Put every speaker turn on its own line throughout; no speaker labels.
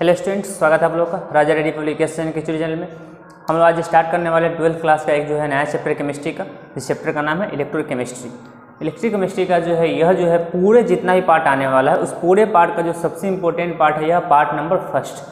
Hello students, स्वागत है आप लोग का राजा रेड्डी पब्लिकेशन के चैनल में। हम लोग आज स्टार्ट करने वाले 12th क्लास का एक जो है नया चैप्टर केमिस्ट्री का। इस चैप्टर का नाम है इलेक्ट्रोकेमिस्ट्री। इलेक्ट्रोकेमिस्ट्री का जो है यह जो है पूरे जितना भी पार्ट आने वाला है उस पूरे पार्ट का जो सबसे इंपॉर्टेंट पार्ट है यह पार्ट नंबर फर्स्ट।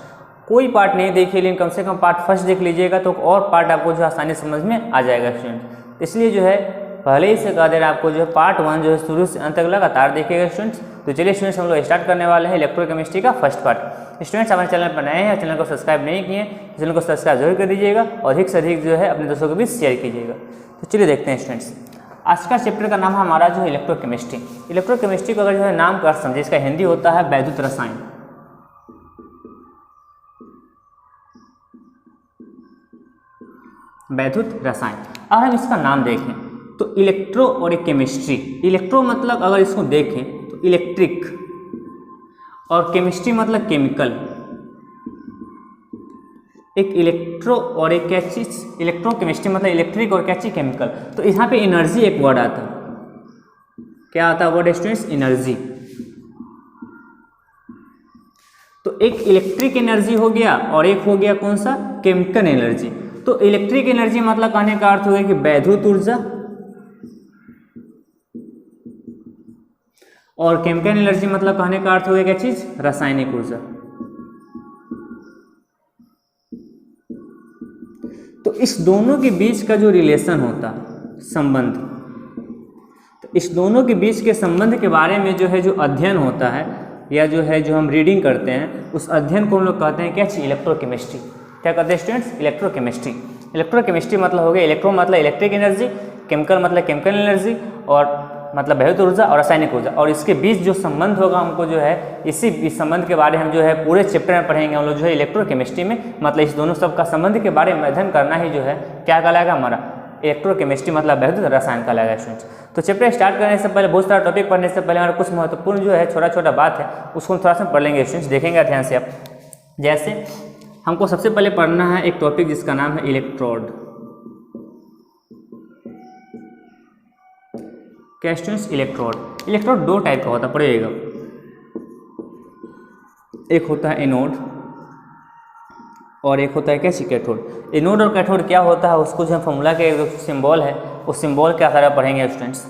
कोई पार्ट नहीं देखिए लेकिन कम से कम पार्ट फर्स्ट देख लीजिएगा तो और पार्ट आपको जो आसानी समझ में आ जाएगा स्टूडेंट। इसलिए जो है पहले ही से कह दे रहा आपको जो है पार्ट 1 जो है शुरू से अंत तक लगातार देखिएगा स्टूडेंट्स। तो चलिए स्टूडेंट्स हम लोग स्टार्ट करने वाले हैं इलेक्ट्रोकेमिस्ट्री का फर्स्ट पार्ट। स्टूडेंट्स हमारे चैनल पर नए हैं, चैनल को सब्सक्राइब नहीं किए चैनल को सब्सक्राइब जरूर कर दीजिएगा और अधिक से अधिक जो है अपने दोस्तों के बीच शेयर कीजिएगा। तो चलिए देखते हैं स्टूडेंट्स, आज का चैप्टर का नाम है हमारा जो है इलेक्ट्रोकेमिस्ट्री। इलेक्ट्रोकेमिस्ट्री को अगर जो है नाम का समझे, इसका हिंदी होता है वैद्युत रसायन। वैद्युत रसायन। अगर हम इसका नाम देखें तो इलेक्ट्रो और एक केमिस्ट्री। इलेक्ट्रो मतलब अगर इसको देखें तो इलेक्ट्रिक और केमिस्ट्री मतलब केमिकल। एक इलेक्ट्रो और एक क्या चीज, इलेक्ट्रो केमिस्ट्री मतलब इलेक्ट्रिक और क्या चीज केमिकल। तो यहाँ पे एनर्जी एक वर्ड आता है। क्या आता है वर्ड स्टूडेंट्स? एनर्जी। तो एक इलेक्ट्रिक एनर्जी हो गया और एक हो गया कौन सा? Chemical energy. तो इलेक्ट्रिक एनर्जी मतलब कहने का अर्थ हो गया कि वैद्युत ऊर्जा और केमिकल एनर्जी मतलब कहने का अर्थ हो गया क्या चीज? रासायनिक ऊर्जा। तो इस दोनों के बीच का जो रिलेशन होता है, संबंध, तो इस दोनों के बीच के संबंध के बारे में जो है जो अध्ययन होता है या जो है जो हम रीडिंग करते हैं उस अध्ययन को हम लोग कहते हैं क्या चीज? इलेक्ट्रोकेमिस्ट्री। क्या कहते हैं स्टूडेंट्स? इलेक्ट्रोकेमिस्ट्री। इलेक्ट्रोकेमिस्ट्री मतलब हो गया इलेक्ट्रो मतलब इलेक्ट्रिक एनर्जी, केमिकल मतलब केमिकल एनर्जी और मतलब वैद्युत ऊर्जा और रासायनिक ऊर्जा, और इसके बीच जो संबंध होगा हमको जो है इसी संबंध के बारे में हम जो है पूरे चैप्टर में पढ़ेंगे हम लोग जो है इलेक्ट्रोकेमिस्ट्री में। मतलब इस दोनों सब का संबंध के बारे में अध्ययन करना ही जो है क्या कहलाएगा? हमारा इलेक्ट्रोकेमिस्ट्री मतलब वैद्युत रसायन कहलाएगा स्टूडेंट्स। तो चैप्टर स्टार्ट करने से पहले बहुत सारा टॉपिक पढ़ने से पहले हमारा कुछ महत्वपूर्ण जो है छोटा छोटा बात है उसको हम थोड़ा सा पढ़ लेंगे स्टूडेंट्स। देखेंगे ध्यान से आप। जैसे हमको सबसे पहले पढ़ना है एक टॉपिक जिसका नाम है इलेक्ट्रोड। क्या स्टूडेंट्स? इलेक्ट्रोड। इलेक्ट्रोड दो टाइप का होता है, पढ़िएगा। एक होता है एनोड और एक होता है क्या? कैथोड। एनोड और कैथोड क्या होता है उसको जो है फॉर्मूला के जो सिंबल है उस सिंबल के आधार पर पढ़ेंगे स्टूडेंट्स।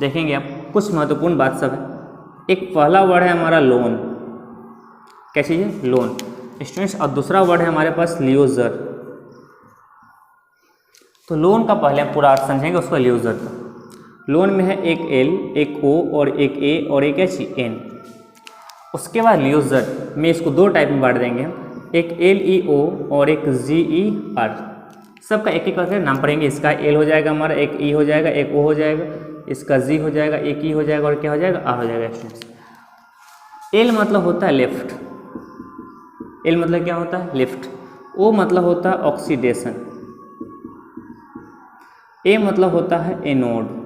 देखेंगे आप कुछ महत्वपूर्ण बात सब है। एक पहला वर्ड है हमारा लोन। क्या चीज़ है? Loan students. और दूसरा वर्ड है हमारे पास लियोजर। तो लोन का पहले हम पूरा अर्थ समझेंगे, उसको लियोजर का। लोन में है एक एल, एक ओ और एक ए और एक एच एन। उसके बाद लियोजर में इसको दो टाइप में बांट देंगे हम, एक एल ई ओ और एक जी ई आर। सबका एक एक करके नाम पढ़ेंगे। इसका एल हो जाएगा हमारा, एक ई हो जाएगा, एक ओ हो जाएगा, इसका जी हो जाएगा, एक ई हो जाएगा और क्या हो जाएगा? आर हो जाएगा स्टूडेंट्स। एल मतलब होता है लेफ्ट। एल मतलब क्या होता है? लेफ्ट। ओ मतलब होता है ऑक्सीडेशन। ए मतलब होता है एनोड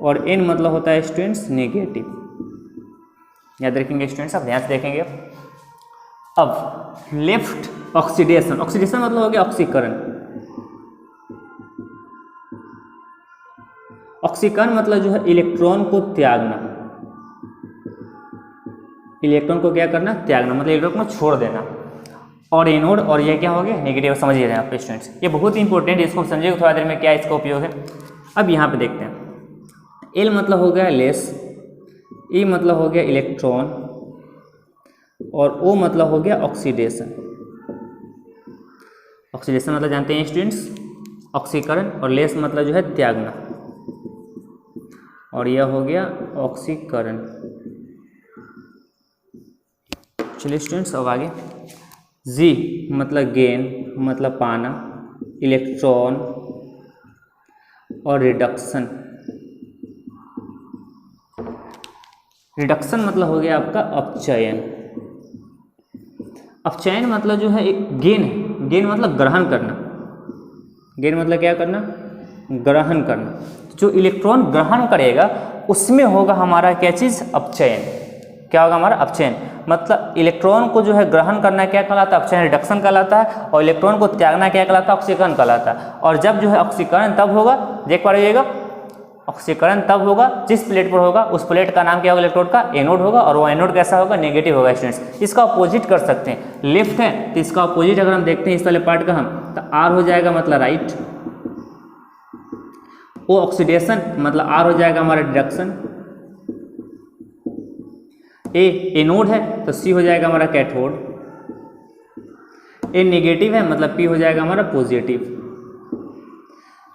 और एन मतलब होता है स्टूडेंट्स नेगेटिव। याद रखेंगे स्टूडेंट्स, आप ध्यान से देखेंगे। अब लेफ्ट ऑक्सीडेशन। ऑक्सीडेशन मतलब हो गया ऑक्सीकरण। ऑक्सीकरण मतलब जो है इलेक्ट्रॉन को त्यागना। इलेक्ट्रॉन को क्या करना? त्यागना, मतलब इलेक्ट्रॉन को छोड़ देना। और एनोड और ये क्या हो गया? नेगेटिव। समझिए आप स्टूडेंट्स, ये बहुत ही इंपॉर्टेंट है, इसको समझिएगा थोड़ा देर में क्या इसका उपयोग है। अब यहाँ पे देखते हैं। एल मतलब हो गया लेस, ई मतलब हो गया इलेक्ट्रॉन और ओ मतलब हो गया ऑक्सीडेशन। ऑक्सीडेशन मतलब जानते हैं स्टूडेंट्स ऑक्सीकरण, और लेस मतलब जो है त्यागना, और यह हो गया ऑक्सीकरण। चलिए स्टूडेंट्स अब आगे। जी मतलब गेन मतलब पाना, इलेक्ट्रॉन और रिडक्शन। रिडक्शन मतलब हो गया आपका अपचयन। अपचयन मतलब जो है एक गेन है। गेन मतलब ग्रहण करना। गेन मतलब क्या करना? ग्रहण करना। जो इलेक्ट्रॉन ग्रहण करेगा उसमें होगा हमारा क्या चीज़? अपचयन। क्या होगा हमारा? अपचयन। मतलब इलेक्ट्रॉन को जो है ग्रहण करना क्या कहलाता है? अपचयन, रिडक्शन कहलाता है। और इलेक्ट्रॉन को त्यागना क्या कहलाता है? ऑक्सीकरण कहलाता है। और जब जो है ऑक्सीकरण तब होगा, देख पा रहिएगा, ऑक्सीकरण तब होगा जिस प्लेट पर होगा, उस प्लेट का नाम क्या होगा, इलेक्ट्रोड का एनोड होगा, और वो एनोड कैसा होगा, नेगेटिव होगा स्टूडेंट्स। इसका अपोजिट कर सकते हैं, लेफ्ट है तो इसका अपोजिट अगर हम देखते हैं इस वाले पार्ट का हम, तो आर हो जाएगा मतलब राइट, ओ ऑक्सीडेशन मतलब आर हो जाएगा हमारा डिडक्शन, ए एनोड है तो सी हो जाएगा हमारा कैथोड, ए नेगेटिव है मतलब पी हो जाएगा हमारा पॉजिटिव।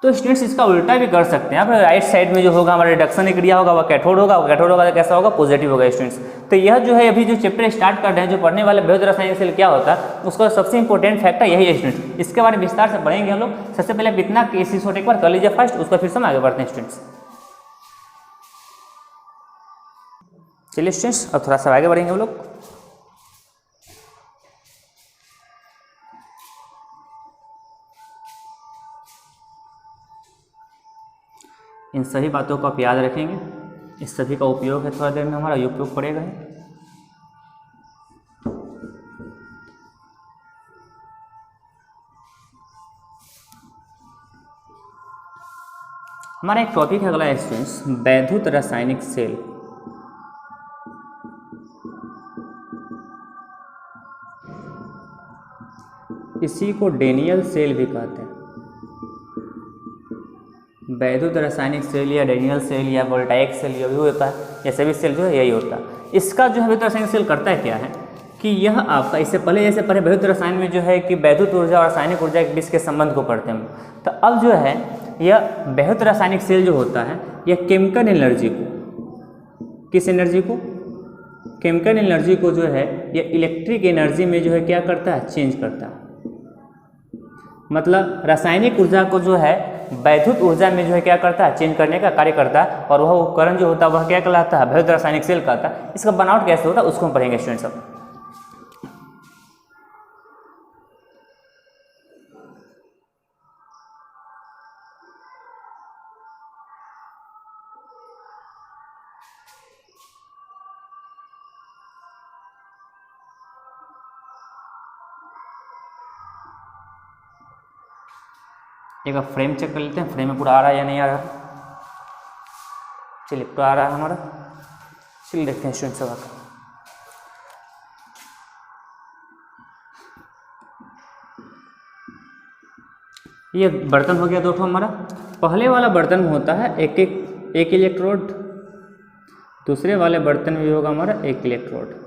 तो स्टूडेंट्स इसका उल्टा भी कर सकते हैं, आप राइट साइड में जो होगा हमारा रिडक्शन की क्रिया होगा, वह कैथोड होगा, वो कैथोड होगा तो कैसा होगा, पॉजिटिव होगा स्टूडेंट्स। तो यह जो है अभी जो चैप्टर स्टार्ट कर रहे हैं, जो पढ़ने वाले बृहद रासायनिक सेल क्या होता है, उसका सबसे इंपॉर्टेंट फैक्टर यही है स्टूडेंट्स। इसके बारे में विस्तार से पढ़ेंगे हम लोग। सबसे पहले इतना इसी छोटे एक बार कर लीजिए फर्स्ट, उसका फिर से हम आगे बढ़ते हैं स्टूडेंट्स। चलिए स्टूडेंट्स अब थोड़ा सा आगे बढ़ेंगे हम लोग। इन सभी बातों को आप याद रखेंगे, इस सभी का उपयोग है थोड़ा देर में हमारा उपयोग पड़ेगा ही। हमारा एक टॉपिक है अगला है स्टूडेंट्स, वैद्युत रासायनिक सेल। इसी को डेनियल सेल भी कहते हैं। वैद्युत रासायनिक सेल या डेनियल सेल या वोल्टाइक सेल ये भी होता है, ये सभी सेल जो है यही होता है। इसका जो है वैद्युत रासायनिक सेल करता है क्या है कि यह आपका इससे पहले जैसे पहले वैद्युत रसायन में जो है कि वैद्युत ऊर्जा और रासायनिक ऊर्जा के बीच के संबंध को पढ़ते हैं, तो अब जो है यह वैद्युत रासायनिक सेल जो होता है यह केमिकल एनर्जी को, किस एनर्जी को, केमिकल एनर्जी को जो है यह इलेक्ट्रिक एनर्जी में जो है क्या करता है, चेंज करता है। मतलब रासायनिक ऊर्जा को जो है वैद्युत ऊर्जा में जो है क्या करता है, चेंज करने का कार्य करता है, और वह उपकरण जो होता है वह क्या कहलाता है, वैद्युत रासायनिक सेल कहता है। इसका बनावट कैसे होता है उसको हम पढ़ेंगे स्टूडेंट्स सब। एक बार फ्रेम चेक कर लेते हैं, फ्रेम में पूरा आ रहा है या नहीं आ रहा। चलिए पूरा आ रहा है हमारा, चलिए देखते हैं स्टूडेंट सब। ये बर्तन हो गया दो ठो हमारा। पहले वाला बर्तन में होता है एक इलेक्ट्रोड, दूसरे वाले बर्तन में भी होगा हमारा एक इलेक्ट्रोड।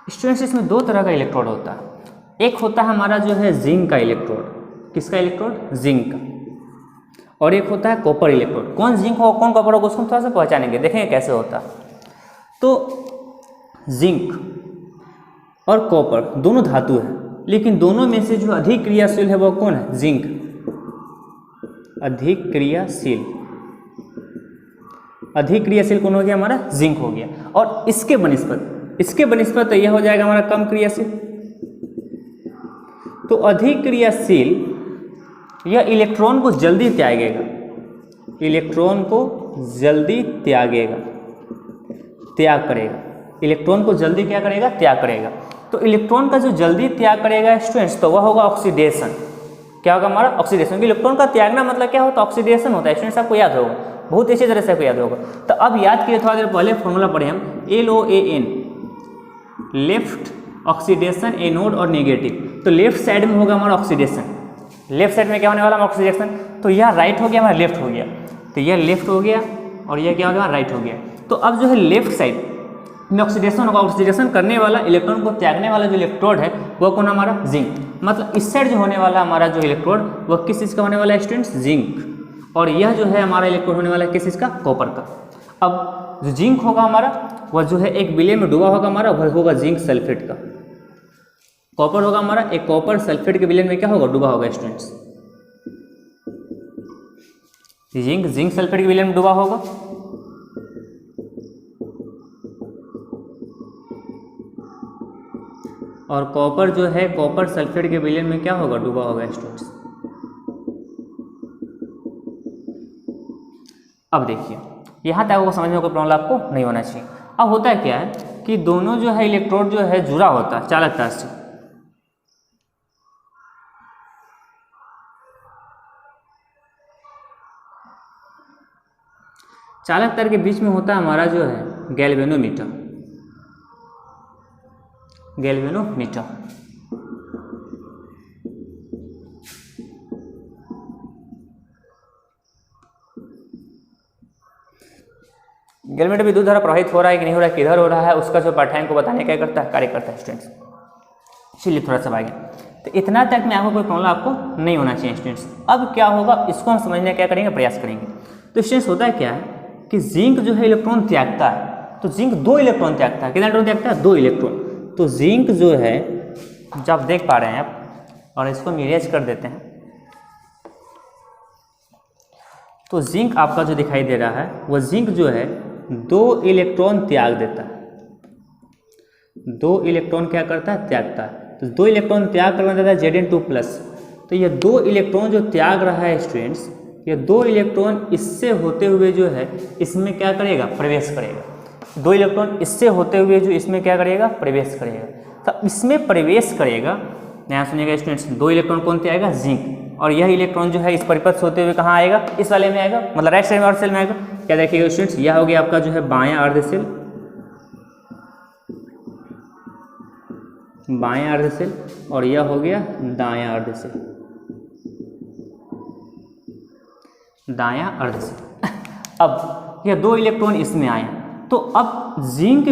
स्टूडेंट्स इसमें दो तरह का इलेक्ट्रोड होता है। एक होता है हमारा जो है जिंक का इलेक्ट्रोड, किसका इलेक्ट्रोड, जिंक का, और एक होता है कॉपर इलेक्ट्रोड। कौन जिंक हो कौन कॉपर होगा उसको हम थोड़ा सा पहचानेंगे, देखेंगे कैसे होता है। तो जिंक और कॉपर दोनों धातु है, लेकिन दोनों में से जो अधिक क्रियाशील है वो कौन है, जिंक। अधिक क्रियाशील कौन हो गया हमारा, जिंक हो गया। और इसके बनिस्पत तो यह हो जाएगा हमारा कम क्रियाशील। तो अधिक क्रियाशील यह इलेक्ट्रॉन को जल्दी त्यागेगा, इलेक्ट्रॉन को जल्दी त्याग करेगा, इलेक्ट्रॉन को जल्दी क्या करेगा, त्याग करेगा। तो इलेक्ट्रॉन का जो जल्दी त्याग करेगा स्टूडेंट्स, तो वह होगा ऑक्सीडेशन। क्या होगा हमारा, ऑक्सीडेशन। इलेक्ट्रॉन का त्यागना मतलब क्या होता है, ऑक्सीडेशन होता है स्टूडेंट्स, आपको याद होगा, बहुत अच्छी तरह से आपको याद होगा। तो अब याद किए थोड़ा देर पहले फॉर्मूला पढ़े हम, LOAN, लेफ्ट ऑक्सीडेशन, एनोड और नेगेटिव। तो लेफ्ट साइड में होगा हमारा ऑक्सीडेशन, लेफ्ट साइड में क्या होने वाला हमारा ऑक्सीडेशन। तो यह राइट हो गया हमारा, लेफ्ट हो गया, तो यह लेफ्ट हो गया और यह क्या हो गया, राइट हो गया। तो अब जो है लेफ्ट साइड में ऑक्सीडेशन होगा, ऑक्सीडेशन करने वाला, इलेक्ट्रॉन को त्यागने वाला जो इलेक्ट्रोड है वो कौन हमारा, जिंक। मतलब इस साइड जो होने वाला हमारा जो इलेक्ट्रोड वह किस चीज़ का होने वाला है स्टूडेंट्स, जिंक। और यह जो है हमारा इलेक्ट्रोड होने वाला है किस चीज़ का, कॉपर का। अब जो जिंक होगा हमारा वह जो है एक विलय में डूबा होगा हमारा, वह होगा जिंक सल्फेट का। कॉपर होगा हमारा एक कॉपर सल्फेट के विलय में क्या होगा, डूबा होगा स्टूडेंट्स। जिंक सल्फेट के विलय में डूबा होगा, और कॉपर जो है कॉपर सल्फेट के विलय में क्या होगा, डूबा होगा स्टूडेंट्स। अब देखिए यहाँ तक आपको समझ में कोई प्रॉब्लम आपको नहीं होना चाहिए। अब होता है क्या है कि दोनों जो है इलेक्ट्रोड जो है जुड़ा होता है चालक तार से। चालक तार के बीच में होता है हमारा जो है गैल्वेनोमीटर। गैल्वेनोमीटर गैल्वेनोमीटर विद्युत धारा प्रवाहित हो रहा है कि नहीं हो रहा है, किधर हो रहा है, उसका जो पाठ्यांक को बताने क्या करता है, कार्य करता है स्टूडेंट्स। चलिए थोड़ा सा आगे, तो इतना तक में आपको कोई प्रॉब्लम आपको नहीं होना चाहिए स्टूडेंट्स। अब क्या होगा इसको हम समझने क्या करेंगे, प्रयास करेंगे। तो स्टूडेंट्स होता है क्या है कि जिंक जो है इलेक्ट्रॉन त्यागता है, तो जिंक 2 इलेक्ट्रॉन त्यागता है। कितना इलेक्ट्रॉन त्यागता है, 2 इलेक्ट्रॉन। तो जिंक जो है जब देख पा रहे हैं आप, और इसको हम इरेज कर देते हैं, तो जिंक आपका जो दिखाई दे रहा है वह जिंक जो है 2 इलेक्ट्रॉन त्याग देता है। 2 इलेक्ट्रॉन क्या करता है, त्यागता है। तो 2 इलेक्ट्रॉन त्याग करना देता है Zn2+। तो ये 2 इलेक्ट्रॉन जो त्याग रहा है स्टूडेंट्स, ये 2 इलेक्ट्रॉन इससे होते हुए जो है इसमें क्या करेगा, प्रवेश करेगा। 2 इलेक्ट्रॉन इससे होते हुए जो इसमें क्या करेगा, प्रवेश करेगा। तो इसमें प्रवेश करेगा, यहाँ सुनिएगा स्टूडेंट्स, 2 इलेक्ट्रॉन कौन से आएगा, जिंक। और यह इलेक्ट्रॉन जो है इस परिपथ से होते हुए कहाँ आएगा, इस वाले में आएगा, मतलब राइट साइड में अर्ध सेल में आएगा। क्या देखिएगा स्टूडेंट्स, यह हो गया आपका जो है बायां अर्ध सेल, बायां अर्ध सेल, और यह हो गया दायां अर्ध सेल, दायां अर्ध सेल। अब यह 2 इलेक्ट्रॉन इसमें आए, तो अब जिंक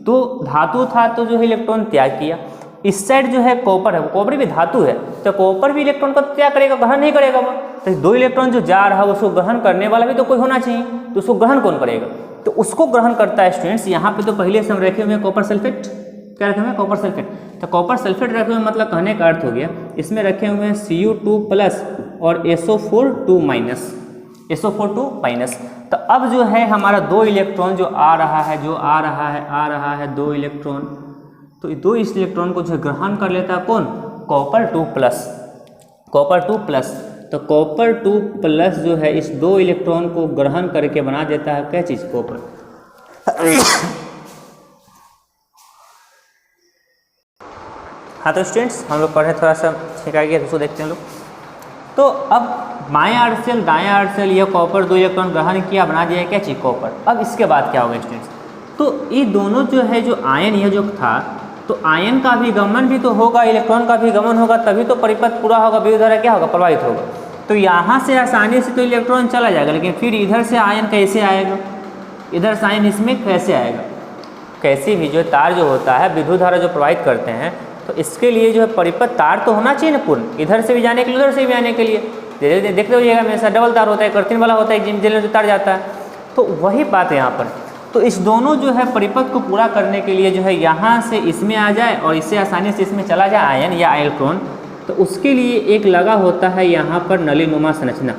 तो धातु था तो जो है इलेक्ट्रॉन त्याग किया। इस साइड जो है कॉपर है, कॉपर भी धातु है, तो कॉपर भी इलेक्ट्रॉन का त्याग करेगा, ग्रहण नहीं करेगा वो। तो 2 इलेक्ट्रॉन जो जा रहा है उसको ग्रहण करने वाला भी तो कोई होना चाहिए, तो उसको ग्रहण कौन करेगा, तो उसको ग्रहण करता है स्टूडेंट्स। यहाँ पे तो पहले से हम रखे हुए हैं कॉपर सल्फेट, क्या रखे हुए हैं, कॉपर सल्फेट। तो कॉपर सल्फेट रखे हुए मतलब कहने का अर्थ हो गया इसमें रखे हुए हैं Cu2+ और SO4 2-, SO4 2-। तो अब जो है हमारा 2 इलेक्ट्रॉन जो आ रहा है, आ रहा है 2 इलेक्ट्रॉन, तो 2 इस इलेक्ट्रॉन को जो ग्रहण कर लेता है कौन, कॉपर 2+, कॉपर 2+। तो कॉपर 2+ जो है इस 2 इलेक्ट्रॉन को ग्रहण करके बना देता है क्या चीज़, कॉपर। हाँ तो स्टूडेंट्स हम लोग पढ़े, थोड़ा सा ठीक आ गया, उसको देखते हैं लोग। तो अब बायां अर्ध सेल दायां अर्ध सेल, यह कॉपर 2 इलेक्ट्रॉन ग्रहण किया, बना दिया क्या चीज़, कॉपर। अब इसके बाद क्या होगा स्टूडेंट्स, तो ये दोनों जो है जो आयन यह जो था, तो आयन का भी गमन भी तो होगा, इलेक्ट्रॉन का भी गमन होगा, तभी तो परिपथ पूरा होगा, विद्युत धारा क्या होगा, प्रवाहित होगा। तो यहाँ से आसानी से तो इलेक्ट्रॉन चला जाएगा, लेकिन फिर इधर से आयन कैसे आएगा, इधर से आयन इसमें कैसे आएगा। कैसी भी जो तार जो होता है विद्युत धारा जो प्रवाहित करते हैं, तो इसके लिए जो है परिपथ तार तो होना चाहिए ना पूर्ण, इधर से भी जाने के लिए उधर से भी आने के लिए। देखते होइएगा हमेशा डबल तार होता है, कर्तन वाला होता है, जिनमें जो तार जाता है, तो वही बात है यहाँ पर। तो इस दोनों जो है परिपथ को पूरा करने के लिए जो है यहाँ से इसमें आ जाए और इससे आसानी से इसमें चला जाए आयन या इलेक्ट्रॉन, तो उसके लिए एक लगा होता है यहाँ पर नलीनुमा संरचना।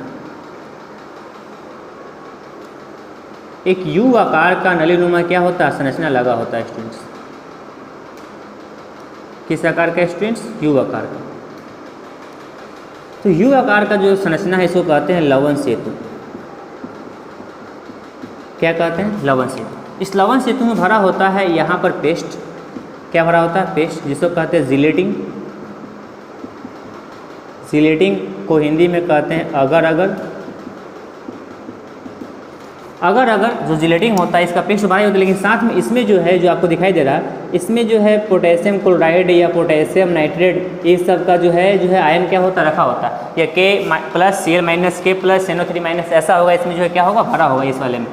एक यू आकार का नलीनुमा क्या होता है, संरचना लगा होता है स्टूडेंट्स। किस आकार का स्टूडेंट्स, यू आकार का। तो यू आकार का जो संरचना है इसको कहते हैं लवण सेतु। क्या कहते हैं, लवण सेतु। इस लवण सेतु में भरा होता है यहाँ पर पेस्ट, क्या भरा होता है, पेस्ट, जिसको कहते हैं जिलेटिन। जिलेटिन को हिंदी में कहते हैं अगर अगर। अगर अगर जो जिलेटिन होता है इसका पेस्ट भारी होता है, लेकिन साथ में इसमें जो है जो आपको दिखाई दे रहा है, इसमें जो है पोटेशियम क्लोराइड या पोटेशियम नाइट्रेट, ये सब का जो है आयन क्या होता है, रखा होता है, या K+ Cl- K+ NO3- ऐसा होगा, इसमें जो है क्या होगा, भरा होगा इस वाले में।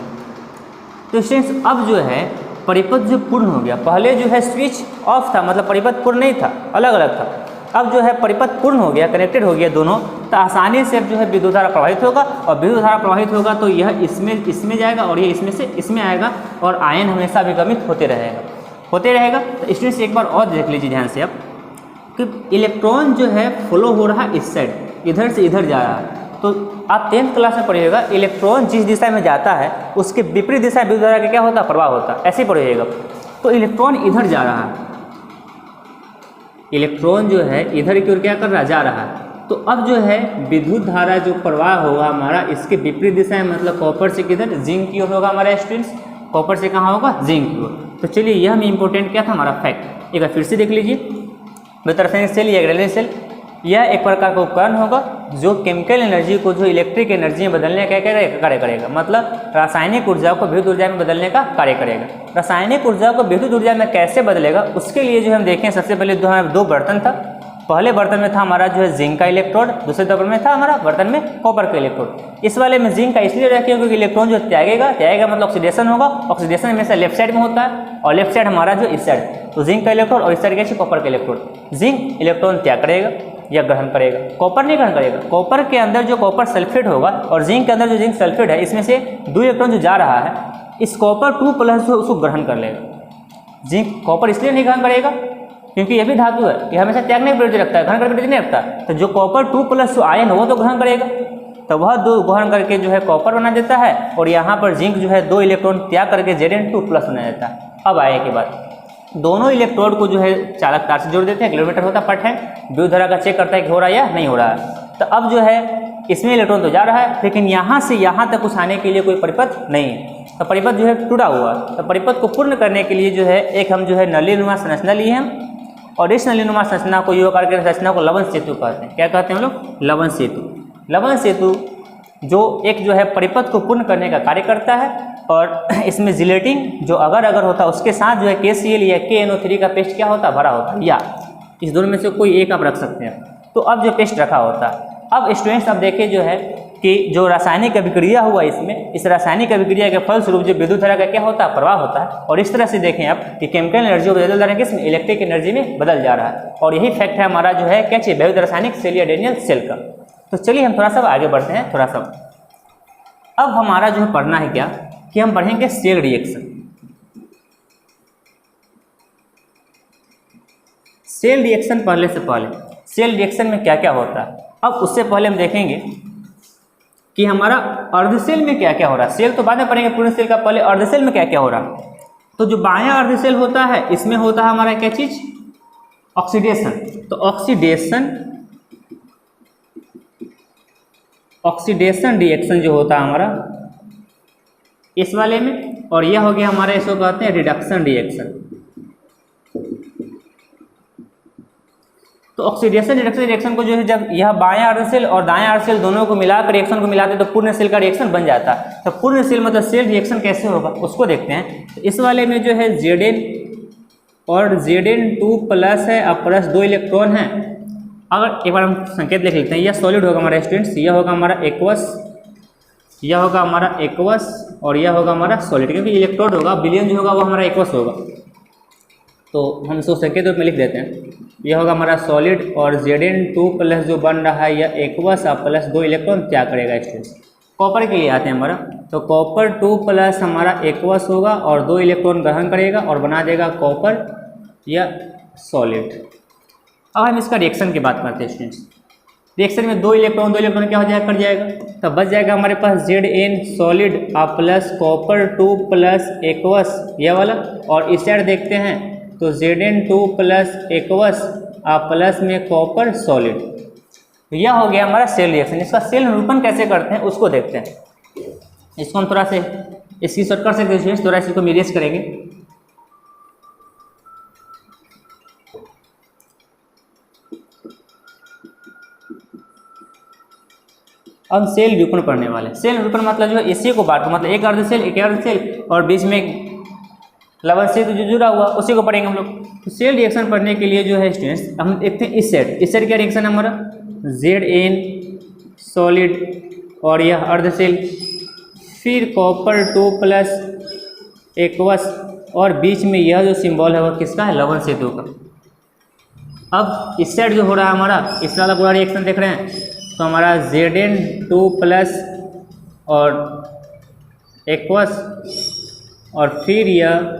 तो स्टूडेंट्स अब जो है परिपथ जो पूर्ण हो गया, पहले जो है स्विच ऑफ था, मतलब परिपथ पूर्ण नहीं था, अलग अलग था। अब जो है परिपथ पूर्ण हो गया, कनेक्टेड हो गया दोनों, तो आसानी से अब जो है विद्युत धारा प्रवाहित होगा, और विद्युत धारा प्रवाहित होगा तो यह इसमें जाएगा और ये इसमें से इसमें आएगा, और आयन हमेशा विगमित होते रहेगा। तो स्टूडेंट्स एक बार और देख लीजिए ध्यान से अब, कि इलेक्ट्रॉन जो है फ्लो हो रहा है इस साइड, इधर से इधर जा रहा है। तो आप 10th क्लास में पढ़िएगा, इलेक्ट्रॉन जिस दिशा में जाता है उसके विपरीत दिशा में विद्युत धारा का क्या होता है, प्रवाह होता है, ऐसे ही पढ़िएगा। तो इलेक्ट्रॉन इधर जा रहा है, इलेक्ट्रॉन जो है इधर की ओर क्या कर रहा है, जा रहा है। तो अब जो है विद्युत धारा जो प्रवाह होगा हमारा इसके विपरीत दिशा में, मतलब कॉपर से किधर, जिंक की ओर होगा हमारा स्टूडेंट्स, कॉपर से कहाँ होगा, जिंक की ओर। तो चलिए यह हमें इंपॉर्टेंट क्या था हमारा फैक्ट, एक बार फिर से देख लीजिए। रासायनिक सेल या ग्रेनुलर सेल यह एक प्रकार का उपकरण होगा जो केमिकल एनर्जी को जो इलेक्ट्रिक एनर्जी में बदलने का कार्य करेगा, मतलब रासायनिक ऊर्जा को विद्युत ऊर्जा में बदलने का कार्य करेगा। रासायनिक ऊर्जा को विद्युत ऊर्जा में कैसे बदलेगा उसके लिए जो हम देखें, सबसे पहले दो बर्तन था। पहले बर्तन में था हमारा जो है जिंक का इलेक्ट्रोड, दूसरे बर्तन में था हमारा बर्तन में कॉपर का इलेक्ट्रोड। इस वाले में जिंक का इसलिए रखें क्योंकि इलेक्ट्रॉन जो त्यागेगा मतलब ऑक्सीडेशन होगा। ऑक्सीडेशन हमेशा लेफ्ट साइड में होता है और लेफ्ट साइड हमारा जो इस साइड, तो जिंक का इलेक्ट्रोड और इस साइड कैसे कॉपर का इलेक्ट्रोड। जिंक इलेक्ट्रॉन त्याग करेगा या ग्रहण करेगा, कॉपर नहीं ग्रहण करेगा। कॉपर के अंदर जो कॉपर सल्फेट होगा और जिंक के अंदर जो जिंक सल्फेट है, इसमें से 2 इलेक्ट्रॉन जो जा रहा है, इस कॉपर 2+ जो उसको ग्रहण कर लेगा। जिंक कॉपर इसलिए नहीं ग्रहण करेगा क्योंकि यह भी धातु है, यह हमेशा त्यागने की प्रवृत्ति रखता है, ग्रहण करने की प्रवृत्ति नहीं रखता। तो जो कॉपर 2+ जो आयन वो तो ग्रहण करेगा, तो वह 2 ग्रहण करके जो है कॉपर बना देता है और यहाँ पर जिंक जो है 2 इलेक्ट्रॉन त्याग करके Zn2+ बना देता है। अब आए के बाद दोनों इलेक्ट्रोड को जो है चालक तार से जोड़ देते हैं, किलोमीटर होता है पर टाइम, विद्युत धारा का चेक करता है कि हो रहा है या नहीं हो रहा है। तो अब जो है इसमें इलेक्ट्रॉन तो जा रहा है लेकिन यहाँ से यहाँ तक कुछ आने के लिए कोई परिपथ नहीं है, तो परिपथ जो है टूटा हुआ। तो परिपथ को पूर्ण करने के लिए जो है एक हम जो है नलीनुमा संरचना लिए हैं और इस नलीनुमा संरचना को योग करके संरचना को लवण सेतु कहते हैं। क्या कहते हैं हम लोग? लवण सेतु। लवण सेतु जो एक जो है परिपथ को पूर्ण करने का कार्य करता है और इसमें जिलेटिन जो अगर होता है उसके साथ जो है KCl या KNO3 का पेस्ट क्या होता है, भरा होता है, या इस दोनों में से कोई एक आप रख सकते हैं। तो अब जो पेस्ट रखा होता है, अब स्टूडेंट्स अब देखिए जो है कि जो रासायनिक अभिक्रिया हुआ इसमें, इस रासायनिक अभिक्रिया के फलस्वरूप जो विद्युत धारा का क्या होता है, प्रवाह होता है। और इस तरह से देखें आप कि केमिकल एनर्जी को बदल जा रहा है किसमें, इलेक्ट्रिक एनर्जी में बदल जा रहा है। और यही फैक्ट है हमारा जो है क्या चाहिए, विद्युत रासायनिक सेल या डेनियल सेल का। तो चलिए हम थोड़ा सा आगे बढ़ते हैं थोड़ा सा। अब हमारा जो है पढ़ना है क्या कि हम पढ़ेंगे सेल रिएक्शन। सेल रिएक्शन पढ़ने से पहले सेल रिएक्शन में क्या क्या होता है, अब उससे पहले हम देखेंगे कि हमारा अर्धसेल में क्या क्या हो रहा है। सेल तो बाद में पढ़ेंगे पूर्ण सेल का, पहले अर्धसेल में क्या क्या हो रहा है। तो जो बायां अर्धसेल होता है इसमें होता है हमारा क्या चीज, ऑक्सीडेशन। तो ऑक्सीडेशन रिएक्शन जो होता है हमारा इस वाले में, और यह हो गया हमारा इसको कहते हैं रिडक्शन रिएक्शन। तो ऑक्सीडेशन रिडक्शन रिएक्शन को जो है जब यह बायां अर्धसेल और दायां अर्धसेल दोनों को मिलाकर रिएक्शन को मिलाते तो पूर्ण सेल का रिएक्शन बन जाता है। तो पूर्ण सेल मतलब सेल रिएक्शन कैसे होगा उसको देखते हैं। तो इस वाले में जो है Zn और Zn2+ है और प्लस 2 इलेक्ट्रॉन है। अगर एक बार हम संकेत लिख लेते हैं, यह सॉलिड होगा हमारा स्टूडेंट्स, यह होगा हमारा एक्वस, यह होगा हमारा एक्वस और यह होगा हमारा सॉलिड, क्योंकि इलेक्ट्रोड होगा, विलयन जो होगा वो हमारा एक्वस होगा। तो हम इसको संकेत रूप में लिख देते हैं, यह होगा हमारा सॉलिड और Zn2+ जो बन रहा है यह एक्वस और प्लस 2 इलेक्ट्रॉन क्या करेगा स्टूडेंट्स। कॉपर के लिए आते हैं हमारा, तो कॉपर 2+ हमारा एक्वस होगा और 2 इलेक्ट्रॉन ग्रहण करेगा और बना देगा कॉपर या सॉलिड। अब हम इसका रिएक्शन की बात करते हैं स्टूडेंट्स। रिएक्शन में 2 इलेक्ट्रॉन क्या हो जाएगा, कट जाएगा, तब बच जाएगा हमारे पास Zn सॉलिड और प्लस कॉपर 2+ एक्वस यह वाला। और इस साइड देखते हैं तो Zn2+ एक्वस और प्लस में कॉपर सॉलिड। तो यह हो गया हमारा सेल रिएक्शन। इसका सेल निरूपण कैसे करते हैं उसको देखते हैं। इसको हम थोड़ा से इसकी शॉर्ट कर सकते हैं, थोड़ा इसको इरेज करेंगे। अब सेल निरूपण पढ़ने वाले। सेल निरूपण मतलब जो है इसी को बांटो, मतलब एक अर्धसेल और बीच में लवण सेतु जो जुड़ा हुआ उसी को पढ़ेंगे हम लोग। तो सेल रिएक्शन पढ़ने के लिए जो है स्टूडेंट्स हम देखते हैं इस साइड क्या रिएक्शन है हमारा, Zn सॉलिड और यह अर्धसेल, फिर कॉपर 2+ एक्वस और बीच में यह जो सिंबल है वह किसका है, लवण सेतु का। अब इस साइड जो हो रहा है हमारा, इस वाला पूरा रिएक्शन देख रहे हैं, तो हमारा Zn2+ और एक्वस और फिर यह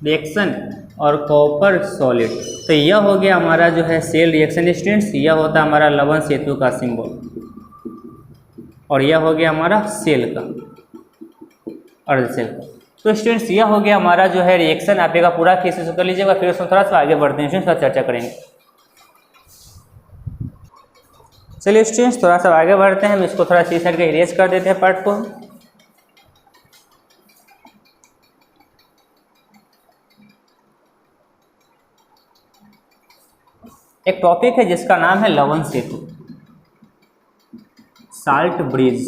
रिएक्शन और कॉपर सॉलिड। तो यह हो गया हमारा जो है सेल रिएक्शन स्टूडेंट्स। यह होता है हमारा लवण सेतु का सिंबल और यह हो गया हमारा सेल का, अर्धसेल का। तो स्टूडेंट्स यह हो गया हमारा जो है रिएक्शन। आप एक पूरा केस कर लीजिएगा, फिर उसमें थोड़ा सा आगे बढ़ते हैं स्टूडेंट्स, चर्चा करेंगे। चलिए स्टूडेंट्स थोड़ा सा आगे बढ़ते हैं, हम इसको थोड़ा सी साइड का इरेज कर देते हैं पार्ट को। एक टॉपिक है जिसका नाम है लवन सेतु, साल्ट ब्रिज।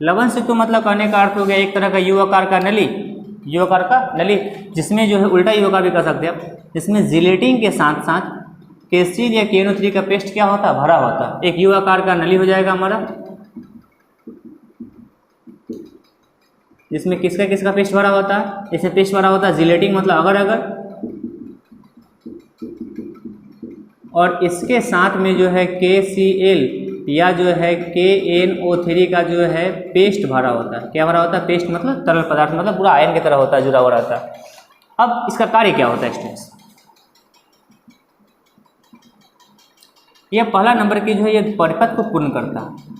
लवन सेतु मतलब कहने का अर्थ हो गया एक तरह का यू आकार का नली, यू आकार का नली, जिसमें जो है उल्टा यू आकार भी कर सकते हैं आप, जिसमें जिलेटिन के साथ साथ KCl या KNO3 का पेस्ट क्या होता है, भरा होता है। एक यू आकार का नली हो जाएगा हमारा, जिसमें किसका किसका पेस्ट भरा होता है, इसमें पेस्ट भरा होता है जिलेटिन मतलब अगर अगर, और इसके साथ में जो है KCl या जो है KNO3 का जो है पेस्ट भरा होता है। क्या भरा होता है, पेस्ट मतलब तरल पदार्थ, मतलब पूरा आयन की तरह होता है, जुड़ा हुआ रहता है। अब इसका कार्य क्या होता है स्टूडेंट्स, यह पहला नंबर की जो है ये परिपथ को पूर्ण करता है।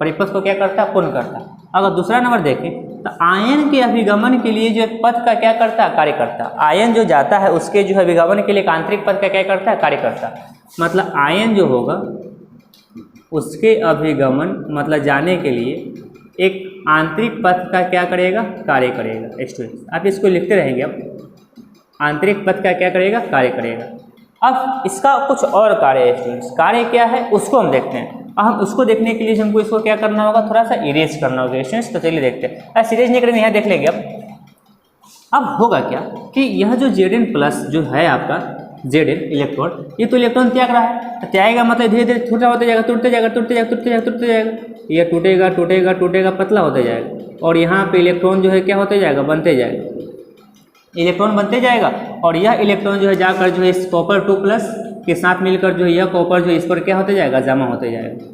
परिपथ को क्या करता है, पूर्ण करता है। अगर दूसरा नंबर देखें तो आयन के अभिगमन के लिए जो पथ का क्या करता है, कार्य करता है। आयन जो जाता है उसके जो है अभिगमन के लिए आंतरिक पथ का क्या करता है, कार्य करता है। मतलब आयन जो होगा उसके अभिगमन मतलब जाने के लिए एक आंतरिक पथ का क्या करेगा, कार्य करेगा। स्टूडेंट्स आप इसको लिखते रहेंगे, अब आंतरिक पथ का क्या करेगा, कार्य करेगा। अब इसका कुछ और कार्य है स्टूडेंट्स, कार्य क्या है उसको हम देखते हैं। हम उसको देखने के लिए हमको इसको क्या करना होगा, थोड़ा सा इरेज करना होगा स्टूडेंट्स। तो चलिए देखते हैं, ऐसे इरेज नहीं करेंगे, यहाँ देख लेंगे। अब होगा क्या कि यह जो Zn+ जो है आपका Zn इलेक्ट्रॉन, ये तो इलेक्ट्रॉन त्याग रहा है, तो त्यागेगा मतलब धीरे धीरे छोटा होता जाएगा, टूटते जाएगा, टूटते जाएगा, टूटते जाएगा, टूटते जाएगा, यह टूटेगा टूटेगा टूटेगा, पतला होता जाएगा। और यहाँ पे इलेक्ट्रॉन जो है क्या होते जाएगा, बनते जाएगा, इलेक्ट्रॉन बनते जाएगा। और यह इलेक्ट्रॉन जो है जाकर जो है इस कॉपर 2+ के साथ मिलकर जो है यह कॉपर जो है इस पर क्या होते जाएगा, जमा होते जाएगा,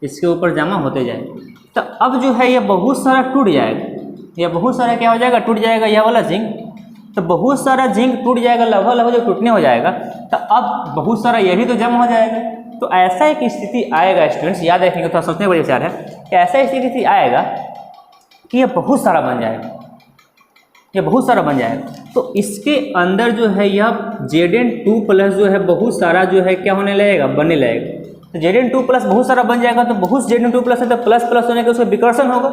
इसके ऊपर जमा होते जाएगा। तो अब जो है यह बहुत सारा टूट जाएगा, यह बहुत सारा क्या हो जाएगा, टूट जाएगा यह वाला जिंक। तो बहुत सारा जिंक टूट जाएगा, लगभग जो टूटने हो जाएगा। तो अब बहुत सारा यह भी तो जमा हो जाएगा। तो ऐसा एक स्थिति आएगा स्टूडेंट्स, याद रखेंगे, थोड़ा सोचने वाली विचार है कि ऐसा स्थिति आएगा कि यह बहुत सारा बन जाएगा, ये बहुत सारा बन जाएगा। तो इसके अंदर जो है यह Zn2+ जो है बहुत सारा जो है क्या होने लगेगा, बनने लगेगा। तो Zn2+ बहुत सारा बन जाएगा। तो बहुत Zn2+ है तो प्लस प्लस होने के उसका विकर्षण होगा,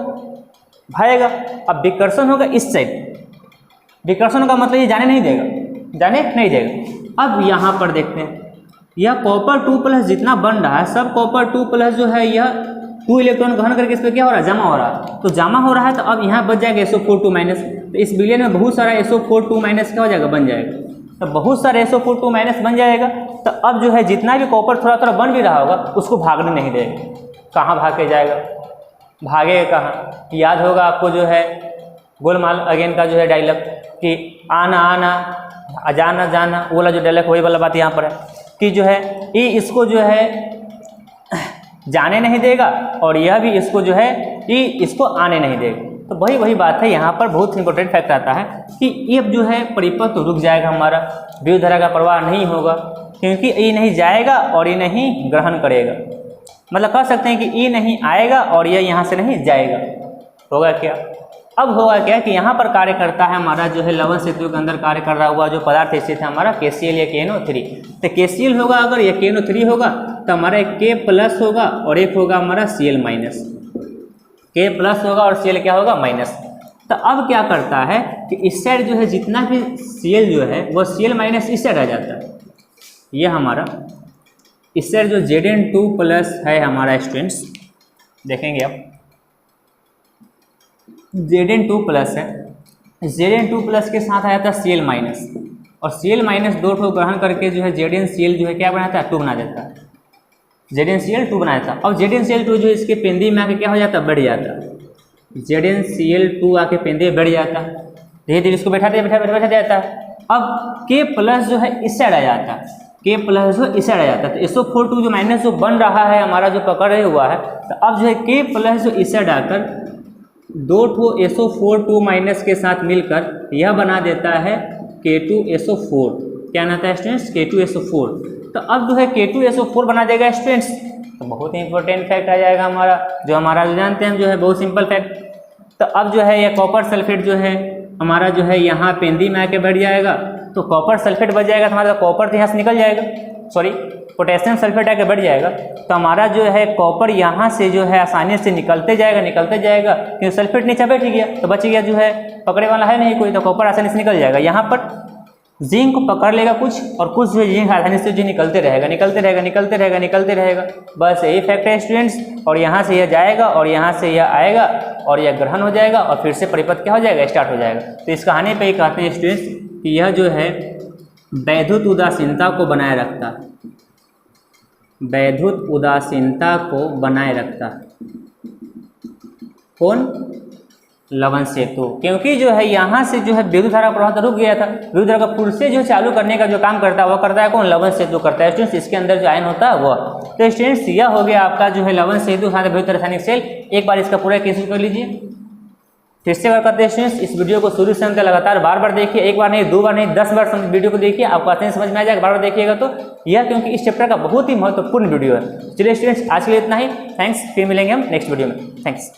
भाएगा। अब विकर्षण होगा इस साइड, विकर्षण का मतलब ये जाने नहीं देगा, जाने नहीं देगा। अब यहाँ पर देखते हैं यह कॉपर 2+ जितना बन रहा है, सब कॉपर 2+ जो है यह 2 इलेक्ट्रॉन ग्रहण करके इस पर क्या हो रहा है, जमा हो रहा है। तो जमा हो रहा है तो अब यहाँ बच जाएगा SO4 2-। तो इस विलयन में बहुत सारा SO4 2- क्या हो जाएगा, बन जाएगा। तो बहुत सारा SO4 2- बन जाएगा। तो अब जो है जितना भी कॉपर थोड़ा थोड़ा बन भी रहा होगा उसको भागने नहीं देगा। कहाँ भाग के जाएगा, भागेगा कहाँ। याद होगा आपको जो है गोलमाल अगेन का जो है डायलॉग कि आना आना जाना जाना, वो वाला जो डायलॉग वही वाला बात यहाँ पर है कि जो है ये इसको जो है जाने नहीं देगा और यह भी इसको जो है ये इसको आने नहीं देगा। तो वही बात है, यहाँ पर बहुत इंपॉर्टेंट फैक्ट आता है कि ये जो है परिपथ तो रुक जाएगा, हमारा विद्युत धारा का प्रवाह नहीं होगा, क्योंकि ये नहीं जाएगा और ये नहीं ग्रहण करेगा। मतलब कह सकते हैं कि ये नहीं आएगा और यह यहाँ से नहीं जाएगा। होगा क्या, अब होगा क्या कि यहाँ पर कार्य करता है हमारा जो है लवन सेतु के अंदर कार्य कर रहा हुआ जो पदार्थ स्थित है हमारा KCl या KNO3। तो KCl होगा अगर या KNO3 होगा तो हमारा एक K+ होगा और एक होगा हमारा Cl-। K+ होगा और Cl क्या होगा, माइनस। तो अब क्या करता है कि इस साइड जो है जितना भी Cl जो है वो Cl- इस साइड आ जाता है। यह हमारा इस साइड जो Zn2+ है हमारा स्टूडेंट्स, देखेंगे आप Zn2+ है, Zn2+ के साथ आ जाता है Cl- और Cl- दो ठो ग्रहण करके जो है ZnCl जो है क्या बनाता है, 2 बना देता है। ZnCl 2 बना देता है। अब ZnCl2 जो इसके पेंदी में आके क्या हो जाता है, बढ़ जाता है। ZnCl2 आके पेंदी में बढ़ जाता है, धीरे धीरे इसको बैठा जाता है। अब K+ जो है इस साइड आ जाता है, K+ जो इस साइड आ जाता है। तो SO4 2 जो माइनस जो बन रहा है हमारा जो पकड़े हुआ है, तो अब जो है K+ जो इस साइड आकर 2 ठो SO4 2- के साथ मिलकर यह बना देता है K2SO4। क्या बनाता है स्टूडेंट्स, K2SO4। तो अब जो है K2SO4 बना देगा स्टूडेंट्स। तो बहुत ही इंपॉर्टेंट फैक्ट आ जाएगा हमारा, जो हमारा जानते हैं जो है बहुत सिंपल फैक्ट। तो अब जो है यह कॉपर सल्फेट जो है हमारा जो है यहाँ पेंदी में आके बैठ जाएगा। तो कॉपर सल्फेट बच जाएगा तो हमारा कॉपर तो यहाँ से निकल जाएगा, सॉरी पोटेशियम सल्फेट आके बढ़ जाएगा तो हमारा जो है कॉपर यहाँ से जो है आसानी से निकलते जाएगा, क्योंकि सल्फेट नीचे बैठ गया तो बच गया, जो है पकड़े वाला है नहीं कोई, तो कॉपर आसानी से निकल जाएगा। यहाँ पर जिंक को पकड़ लेगा कुछ, और कुछ जो जिंक आसानी से जो निकलते रहेगा। बस यही फैक्ट है स्टूडेंट्स। और यहाँ से यह जाएगा और यहाँ से यह आएगा और यह ग्रहण हो जाएगा और फिर से परिपथ क्या हो जाएगा, स्टार्ट हो जाएगा। तो इस कहानी पे ये कहते हैं स्टूडेंट्स कि यह जो है वैद्युत उदासीनता को बनाए रखता है, वैद्युत उदासीनता को बनाए रखता है। कौन? लवण सेतु। क्योंकि जो है यहाँ से जो है विद्युत धारा का प्रवाह तो रुक गया था, विद्युत धारा का फिर से जो चालू करने का जो काम करता है वो करता है कौन? लवण सेतु करता है स्टूडेंट्स। इसके अंदर जो आयन होता है वो। तो स्टूडेंट्स यह हो गया आपका जो है लवण सेतु साथ विद्युत रासायनिक सेल। एक बार इसका पूरा कैंसिल कर लीजिए। फिर से करते हैं स्टूडेंट्स, इस वीडियो को शुरू से अंत लगातार बार देखिए, एक बार नहीं, 2 बार नहीं, 10 बार वीडियो को देखिए, आपको आसानी समझ में आ जाएगा। बार देखिएगा तो यह, क्योंकि इस चैप्टर का बहुत ही महत्वपूर्ण वीडियो है। चलिए स्टूडेंट्स आज के लिए इतना ही। थैंक्स, फिर मिलेंगे हम नेक्स्ट वीडियो में। थैंक्स।